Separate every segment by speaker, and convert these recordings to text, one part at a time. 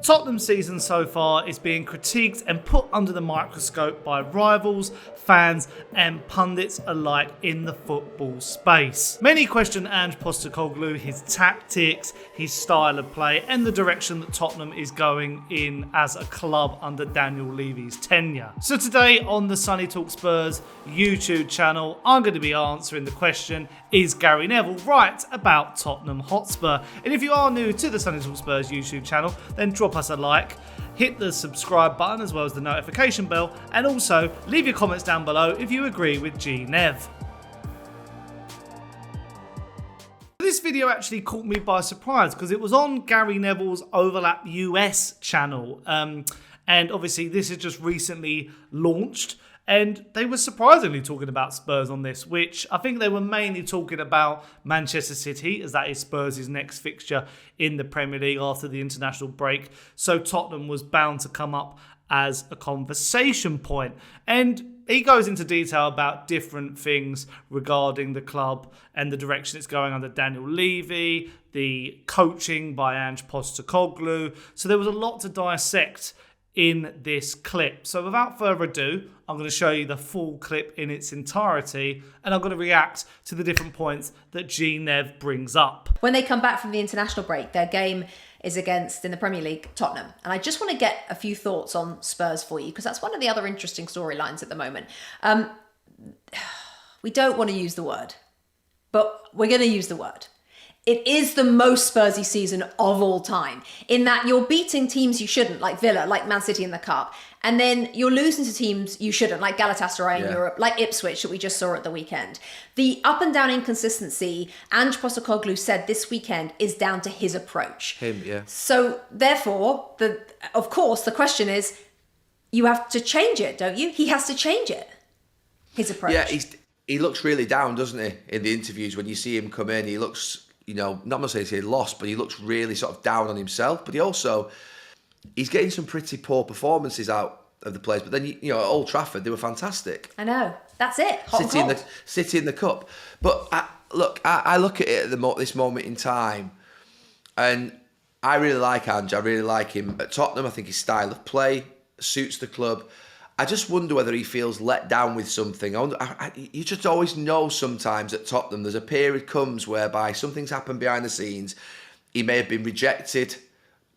Speaker 1: Tottenham's season so far is being critiqued and put under the microscope by rivals, fans and pundits alike in the football space. Many question Ange Postecoglou, his tactics, his style of play and the direction that Tottenham is going in as a club under Daniel Levy's tenure. So today on the Sonny Talk Spurs YouTube channel, I'm going to be answering the question, is Gary Neville right about Tottenham Hotspur? And if you are new to the Sonny Talk Spurs YouTube channel, then drop us a like, hit the subscribe button as well as the notification bell, and also leave your comments down below if you agree with G Nev. This video actually caught me by surprise because it was on Gary Neville's Overlap US channel, and obviously this is just recently launched. And they were surprisingly talking about Spurs on this, which I think they were mainly talking about Manchester City, as that is Spurs' next fixture in the Premier League after the international break. So Tottenham was bound to come up as a conversation point. And he goes into detail about different things regarding the club and the direction it's going under Daniel Levy, the coaching by Ange Postecoglou. So there was a lot to dissect in this clip. So without further ado, I'm going to show you the full clip in its entirety and I'm going to react to the different points that G Nev brings up.
Speaker 2: When they come back from the international break, their game is against, in the Premier League, Tottenham. And I just want to get a few thoughts on Spurs for you because that's one of the other interesting storylines at the moment. We don't want to use the word, but we're going to use the word. It is the most Spursy season of all time, in that you're beating teams you shouldn't, like Villa, like Man City in the Cup, and then you're losing to teams you shouldn't, like Galatasaray in Europe, like Ipswich that we just saw at the weekend. The up and down inconsistency, Ange Postecoglou said this weekend, is down to his approach. So therefore, of course, the question is, you have to change it, don't you? He has to change it, his approach. Yeah,
Speaker 3: he looks really down, doesn't he, in the interviews when you see him come in. He looks, you know, not going to say he lost, but he looks really sort of down on himself. But he's getting some pretty poor performances out of the players. But then, you know, at Old Trafford, they were fantastic.
Speaker 2: I know. That's it.
Speaker 3: City in the Cup. But I look at it at this moment in time, and I really like Ange. I really like him at Tottenham. I think his style of play suits the club. I just wonder whether he feels let down with something. You just always know sometimes at Tottenham there's a period comes whereby something's happened behind the scenes. He may have been rejected,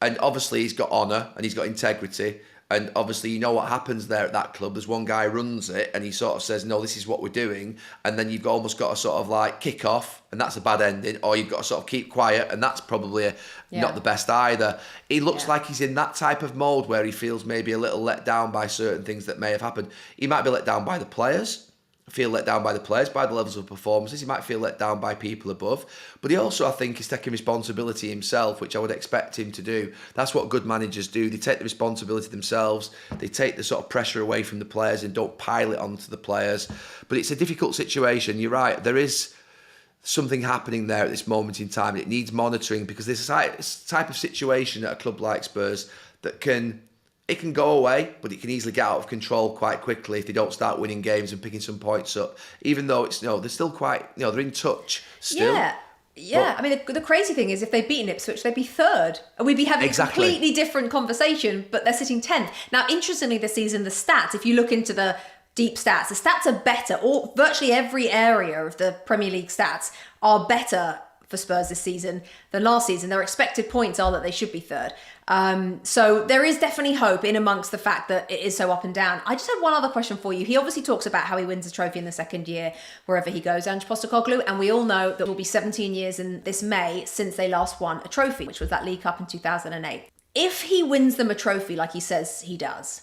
Speaker 3: and obviously he's got honour and he's got integrity. And obviously you know what happens there at that club. There's one guy who runs it and he sort of says, no, this is what we're doing. And then you've almost got to sort of like kick off, and that's a bad ending. Or you've got to sort of keep quiet, and that's probably not the best either. He looks like he's in that type of mode where he feels maybe a little let down by certain things that may have happened. He might be let down by the players. Feel let down by the players, by the levels of performances. He might feel let down by people above. But he also, I think, is taking responsibility himself, which I would expect him to do. That's what good managers do. They take the responsibility themselves. They take the sort of pressure away from the players and don't pile it onto the players. But it's a difficult situation. You're right. There is something happening there at this moment in time. It needs monitoring because there's a type of situation at a club like Spurs that can go away, but it can easily get out of control quite quickly if they don't start winning games and picking some points up. Even though it's they're still quite they're in touch still.
Speaker 2: Yeah. I mean, the crazy thing is, if they'd beaten Ipswich, they'd be third, and we'd be having a completely different conversation. But they're sitting 10th now. Interestingly, this season, the stats, if you look into the deep stats, the stats are better. Or virtually every area of the Premier League stats are better for Spurs this season than last season. Their expected points are that they should be third. So there is definitely hope in amongst the fact that it is so up and down. I just had one other question for you. He obviously talks about how he wins a trophy in the second year wherever he goes, Ange Postecoglou, and we all know that it will be 17 years in this May since they last won a trophy, which was that League Cup in 2008. If he wins them a trophy like he says he does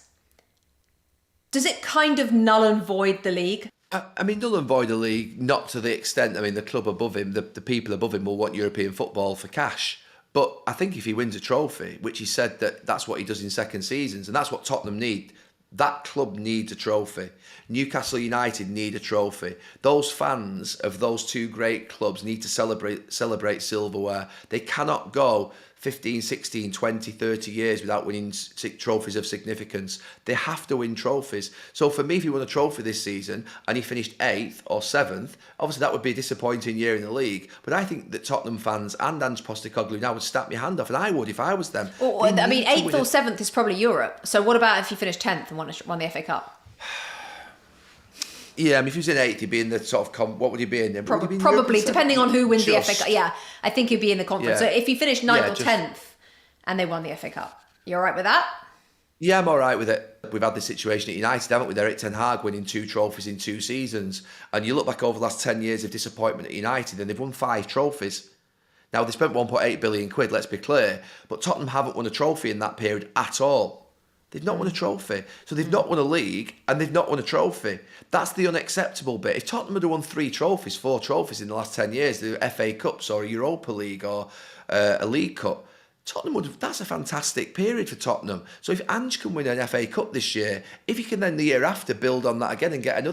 Speaker 2: it kind of null and void the league?
Speaker 3: I mean, null and void the league, not to the extent, I mean, the club above him, the people above him will want European football for cash. But I think if he wins a trophy, which he said that's what he does in second seasons, and that's what Tottenham need, that club needs a trophy. Newcastle United need a trophy. Those fans of those two great clubs need to celebrate silverware. They cannot go 15, 16, 20, 30 years without winning trophies of significance. They have to win trophies. So for me, if he won a trophy this season and he finished 8th or 7th, obviously that would be a disappointing year in the league. But I think that Tottenham fans and Ange Postecoglou now would snap my hand off, and I would if I was them.
Speaker 2: Well, I mean, 8th or 7th is probably Europe. So what about if you finished 10th and won the FA Cup?
Speaker 3: Yeah, I mean, if he was in 8th, he'd be in the sort of... what would he be in then?
Speaker 2: Probably, depending on who wins the FA Cup. Yeah, I think he'd be in the conference.
Speaker 3: Yeah.
Speaker 2: So if he finished 9th or 10th and they won the FA Cup, you all right with that?
Speaker 3: Yeah, I'm all right with it. We've had this situation at United, haven't we? Eric Ten Hag winning 2 trophies in 2 seasons. And you look back over the last 10 years of disappointment at United, and they've won 5 trophies. Now, they spent 1.8 billion quid, let's be clear, but Tottenham haven't won a trophy in that period at all. They've not won a trophy. So they've not won a league and they've not won a trophy. That's the unacceptable bit. If Tottenham had won 3 trophies, 4 trophies in the last 10 years, the FA Cups or a Europa League or a League Cup, Tottenham would have, that's a fantastic period for Tottenham. So if Ange can win an FA Cup this year, if he can then the year after build on that again and get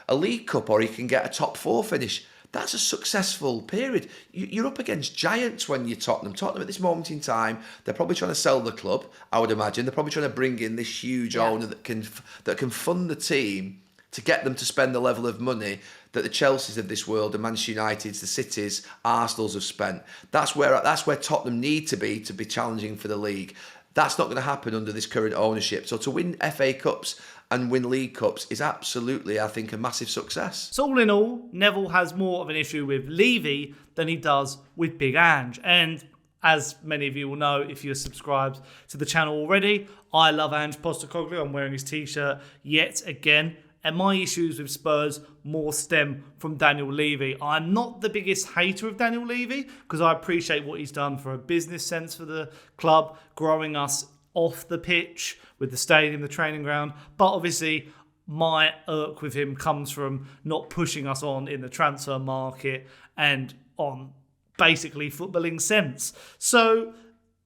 Speaker 3: a League Cup, or he can get a top 4 finish, that's a successful period. You're up against giants when you're Tottenham. Tottenham at this moment in time, they're probably trying to sell the club, I would imagine. They're probably trying to bring in this huge owner that can fund the team to get them to spend the level of money that the Chelseas of this world, the Manchester Uniteds, the Cities, Arsenals have spent. That's where Tottenham need to be challenging for the league. That's not going to happen under this current ownership. So to win FA Cups and win League Cups is absolutely, I think, a massive success.
Speaker 1: So all in all, Neville has more of an issue with Levy than he does with Big Ange. And as many of you will know, if you're subscribed to the channel already, I love Ange Postecoglou. I'm wearing his t-shirt yet again. And my issues with Spurs more stem from Daniel Levy. I'm not the biggest hater of Daniel Levy because I appreciate what he's done for a business sense for the club, growing us off the pitch with the stadium, the training ground. But obviously, my irk with him comes from not pushing us on in the transfer market and on basically footballing sense. So,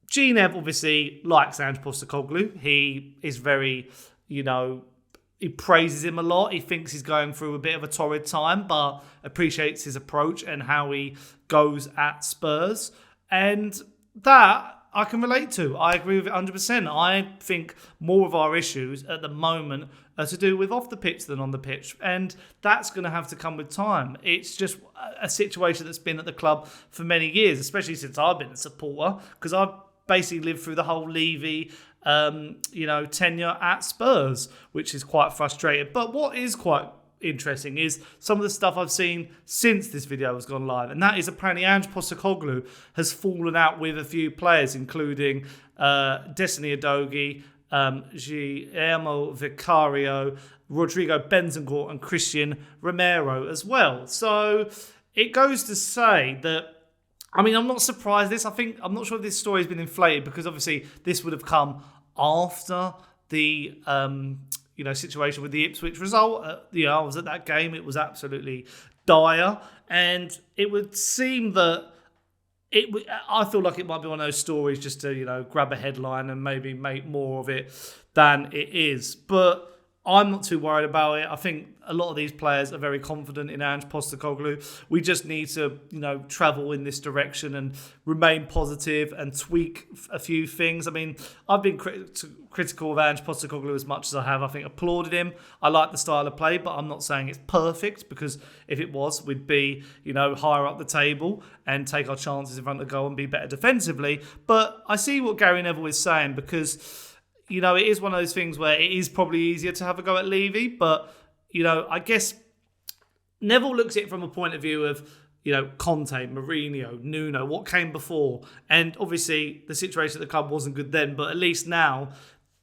Speaker 1: G Nev obviously likes Ange Postecoglou. He is very, he praises him a lot. He thinks he's going through a bit of a torrid time, but appreciates his approach and how he goes at Spurs. And that I can relate to. I agree with it 100%. I think more of our issues at the moment are to do with off the pitch than on the pitch. And that's going to have to come with time. It's just a situation that's been at the club for many years, especially since I've been a supporter, because I've basically lived through the whole Levy tenure at Spurs, which is quite frustrating. But what is quite interesting is some of the stuff I've seen since this video has gone live, and that is apparently Ange Postecoglou has fallen out with a few players, including Destiny Udogie, Guglielmo Vicario, Rodrigo, Bentancur, and Cristian Romero as well. So it goes to say that, I mean, I'm not surprised I'm not sure if this story has been inflated, because obviously this would have come after the situation with the Ipswich result. I was at that game. It was absolutely dire, and it would seem that I feel like it might be one of those stories just to grab a headline and maybe make more of it than it is. But I'm not too worried about it. I think a lot of these players are very confident in Ange Postecoglou. We just need to, travel in this direction and remain positive and tweak a few things. I mean, I've been critical of Ange Postecoglou as much as I have. I think applauded him. I like the style of play, but I'm not saying it's perfect, because if it was, we'd be, higher up the table and take our chances in front of the goal and be better defensively. But I see what Gary Neville is saying, because it is one of those things where it is probably easier to have a go at Levy, but, I guess Neville looks at it from a point of view of, Conte, Mourinho, Nuno, what came before. And obviously the situation at the club wasn't good then, but at least now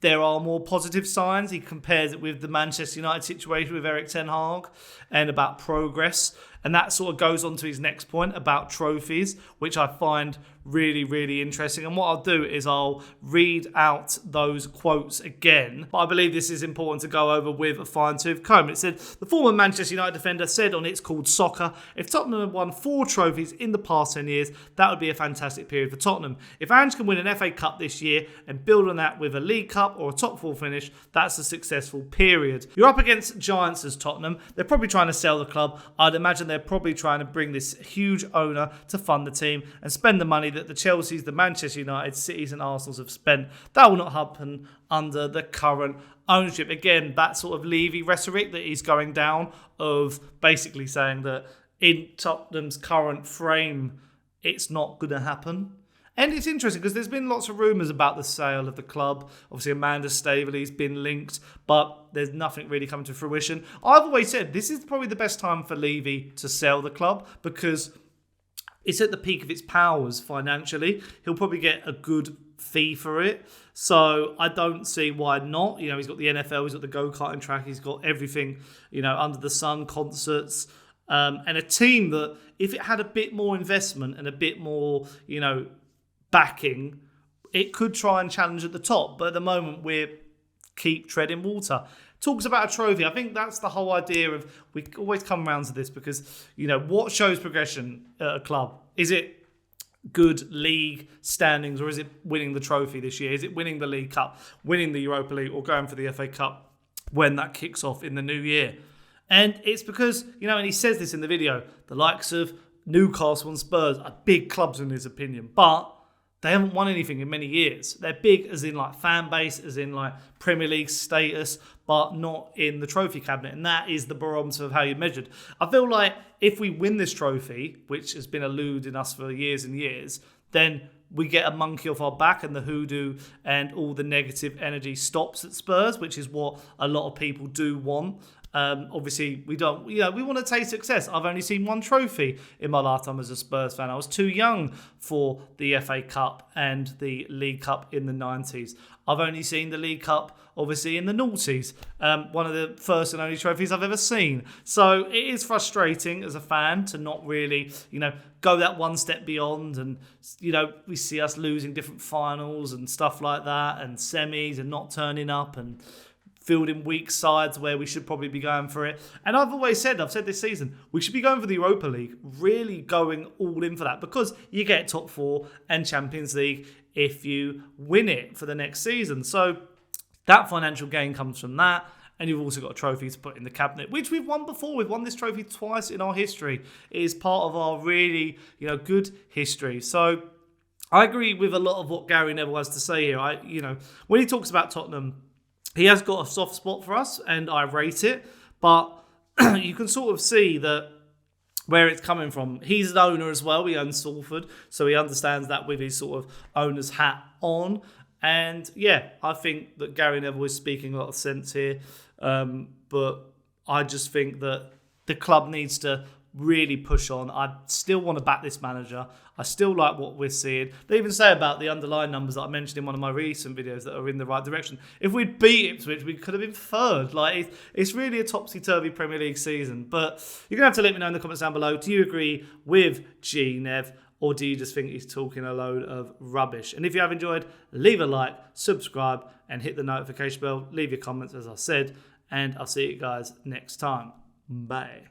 Speaker 1: there are more positive signs. He compares it with the Manchester United situation with Eric Ten Hag and about progress. And that sort of goes on to his next point about trophies, which I find really, really interesting. And what I'll do is I'll read out those quotes again. But I believe this is important to go over with a fine-tooth comb. It said, the former Manchester United defender said on It's Called Soccer, if Tottenham had won 4 trophies in the past 10 years, that would be a fantastic period for Tottenham. If Ange can win an FA Cup this year and build on that with a League Cup or a top 4 finish, that's a successful period. You're up against giants as Tottenham. They're probably trying to sell the club. I'd imagine they're probably trying to bring this huge owner to fund the team and spend the money that the Chelseas, the Manchester United, Cities and Arsenals have spent. That will not happen under the current ownership. Again, that sort of Levy rhetoric that he's going down of basically saying that in Tottenham's current frame, it's not going to happen. And it's interesting because there's been lots of rumours about the sale of the club. Obviously, Amanda Staveley's been linked, but there's nothing really coming to fruition. I've always said this is probably the best time for Levy to sell the club because it's at the peak of its powers financially. He'll probably get a good fee for it. So I don't see why not. You know, he's got the NFL, he's got the go-karting track, he's got everything, you know, under the sun, concerts, and a team that if it had a bit more investment and a bit more, you know, backing, it could try and challenge at the top. But at the moment, we keep treading water. Talks about a trophy. I think that's the whole idea of, we always come around to this because, you know, what shows progression at a club? Is it good league standings or is it winning the trophy this year? Is it winning the League Cup, winning the Europa League or going for the FA Cup when that kicks off in the new year? And it's because, you know, and he says this in the video, the likes of Newcastle and Spurs are big clubs in his opinion, but they haven't won anything in many years. They're big as in like fan base, as in like Premier League status, but not in the trophy cabinet. And that is the barometer of how you're measured. I feel like if we win this trophy, which has been eluding us for years and years, then we get a monkey off our back and the hoodoo and all the negative energy stops at Spurs, which is what a lot of people do want. Obviously, we don't, you know, we want to taste success. I've only seen one trophy in my lifetime as a Spurs fan. I was too young for the FA Cup and the League Cup in the 90s. I've only seen the League Cup, obviously, in the noughties. One of the first and only trophies I've ever seen. So it is frustrating as a fan to not really, you know, go that one step beyond. And, you know, we see us losing different finals and stuff like that and semis and not turning up and fielding weak sides where we should probably be going for it. And I've always said, I've said this season, we should be going for the Europa League, really going all in for that because you get top four and Champions League if you win it for the next season. So that financial gain comes from that. And you've also got a trophy to put in the cabinet, which we've won before. We've won this trophy twice in our history. It is part of our really, you know, good history. So I agree with a lot of what Gary Neville has to say here. You know, when he talks about Tottenham, he has got a soft spot for us, and I rate it. But you can sort of see that where it's coming from. He's an owner as well. He owns Salford, so he understands that with his sort of owner's hat on. And yeah, I think that Gary Neville is speaking a lot of sense here. But I just think that the club needs to really push on. I still want to back this manager. I still like what we're seeing. They even say about the underlying numbers that I mentioned in one of my recent videos that are in the right direction. If we'd beat Ipswich, we could have been third. Like, it's really a topsy-turvy Premier League season. But you're going to have to let me know in the comments down below. Do you agree with G Nev, or do you just think he's talking a load of rubbish? And if you have enjoyed, leave a like, subscribe, and hit the notification bell. Leave your comments, as I said. And I'll see you guys next time. Bye.